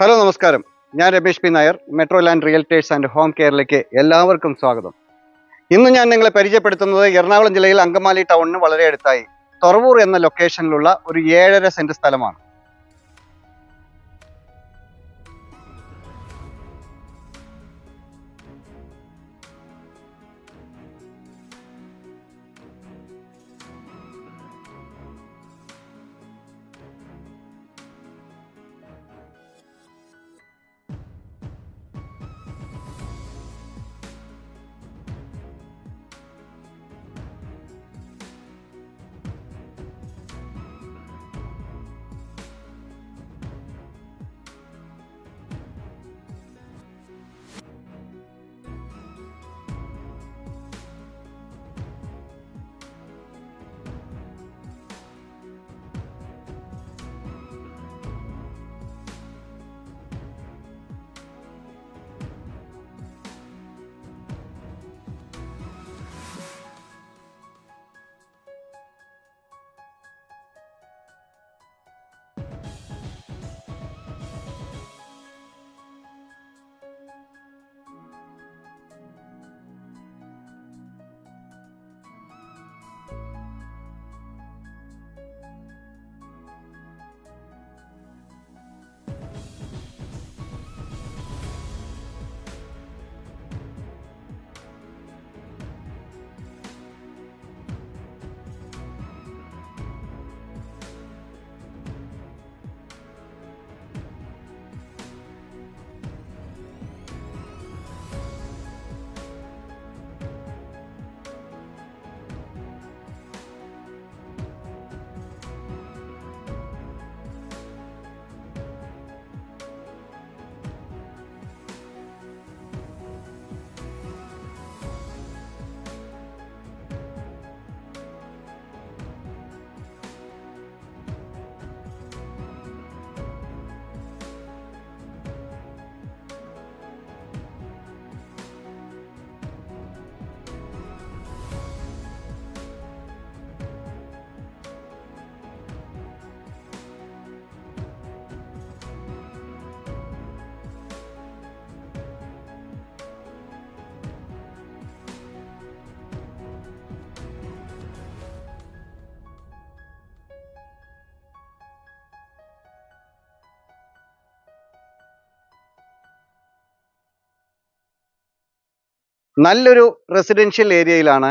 Hello നമസ്കാരം, ഞാൻ Ramesh P Nair, metro land realtors and home കെയറിലേക്ക് എല്ലാവർക്കും സ്വാഗതം. ഇന്ന് ഞാൻ നിങ്ങളെ പരിചയപ്പെടുത്തുന്നത് എറണാകുളം ജില്ലയിൽ അങ്കമാലി ടൗണിന് വളരെ അടുത്തായി തുറവൂർ എന്ന ലൊക്കേഷനിലുള്ള ഒരു 7.5 സെന്റ് സ്ഥലമാണ്. നല്ലൊരു റെസിഡൻഷ്യൽ ഏരിയയിലാണ്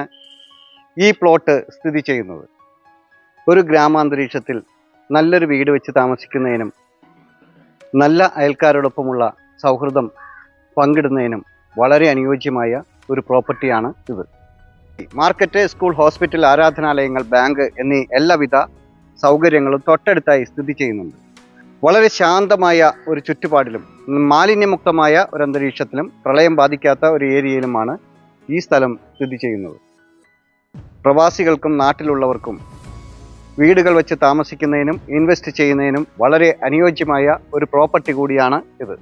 ഈ പ്ലോട്ട് സ്ഥിതി ചെയ്യുന്നത്. ഒരു ഗ്രാമാന്തരീക്ഷത്തിൽ നല്ലൊരു വീട് വെച്ച് താമസിക്കുന്നതിനും നല്ല അയൽക്കാരോടൊപ്പമുള്ള സൗഹൃദം പങ്കിടുന്നതിനും വളരെ അനുയോജ്യമായ ഒരു പ്രോപ്പർട്ടിയാണ് ഇത്. മാർക്കറ്റ്, സ്കൂൾ, ഹോസ്പിറ്റൽ, ആരാധനാലയങ്ങൾ, ബാങ്ക് എന്നീ എല്ലാവിധ സൗകര്യങ്ങളും തൊട്ടടുത്തായി സ്ഥിതി ചെയ്യുന്നുണ്ട്. വളരെ ശാന്തമായ ഒരു ചുറ്റുപാടിലും മാലിന്യമുക്തമായ ഒരു അന്തരീക്ഷത്തിലും പ്രളയം ബാധിക്കാത്ത ഒരു ഏരിയയിലുമാണ് ഈ സ്ഥലം സ്ഥിതി ചെയ്യുന്നത്. പ്രവാസികൾക്കും നാട്ടിലുള്ളവർക്കും വീടുകൾ വെച്ച് താമസിക്കുന്നതിനും ഇൻവെസ്റ്റ് ചെയ്യുന്നതിനും വളരെ അനുയോജ്യമായ ഒരു പ്രോപ്പർട്ടി കൂടിയാണ് ഇത്.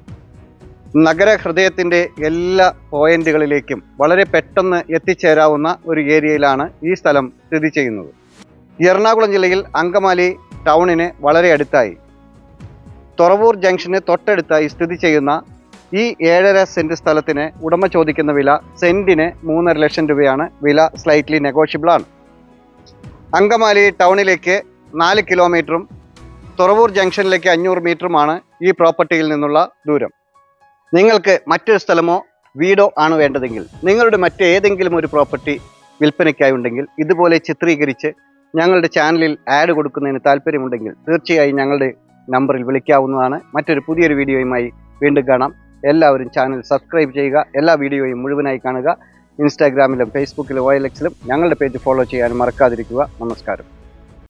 നഗരഹൃദയത്തിൻ്റെ എല്ലാ പോയിന്റുകളിലേക്കും വളരെ പെട്ടെന്ന് എത്തിച്ചേരാവുന്ന ഒരു ഏരിയയിലാണ് ഈ സ്ഥലം സ്ഥിതി ചെയ്യുന്നത്. എറണാകുളം ജില്ലയിൽ അങ്കമാലി ടൗണിന് വളരെ അടുത്തായി തുറവൂർ ജംഗ്ഷന് തൊട്ടടുത്തായി സ്ഥിതി ചെയ്യുന്ന ഈ 7.5 സെന്റ് സ്ഥലത്തിന് ഉടമ ചോദിക്കുന്ന വില സെന്റിന് 3.5 ലക്ഷം രൂപയാണ്. വില സ്ലൈറ്റ്ലി നെഗോഷ്യബിൾ ആണ്. അങ്കമാലി ടൗണിലേക്ക് 4 കിലോമീറ്ററും തുറവൂർ ജംഗ്ഷനിലേക്ക് 500 മീറ്ററുമാണ് ഈ പ്രോപ്പർട്ടിയിൽ നിന്നുള്ള ദൂരം. നിങ്ങൾക്ക് മറ്റൊരു സ്ഥലമോ വീടോ ആണ് വേണ്ടതെങ്കിൽ, നിങ്ങളുടെ മറ്റേതെങ്കിലും ഒരു പ്രോപ്പർട്ടി വിൽപ്പനയ്ക്കായി ഉണ്ടെങ്കിൽ, ഇതുപോലെ ചിത്രീകരിച്ച് ഞങ്ങളുടെ ചാനലിൽ ആഡ് കൊടുക്കുന്നതിന് താല്പര്യമുണ്ടെങ്കിൽ തീർച്ചയായും ഞങ്ങളുടെ നമ്പറിൽ വിളിക്കാവുന്നതാണ്. മറ്റൊരു പുതിയൊരു വീഡിയോയുമായി വീണ്ടും കാണാം. എല്ലാവരും ചാനൽ സബ്സ്ക്രൈബ് ചെയ്യുക. എല്ലാ വീഡിയോയും മുഴുവനായി കാണുക. ഇൻസ്റ്റാഗ്രാമിലും ഫേസ്ബുക്കിലും OLX ഞങ്ങളുടെ പേജ് ഫോളോ ചെയ്യാനും മറക്കാതിരിക്കുക. നമസ്കാരം.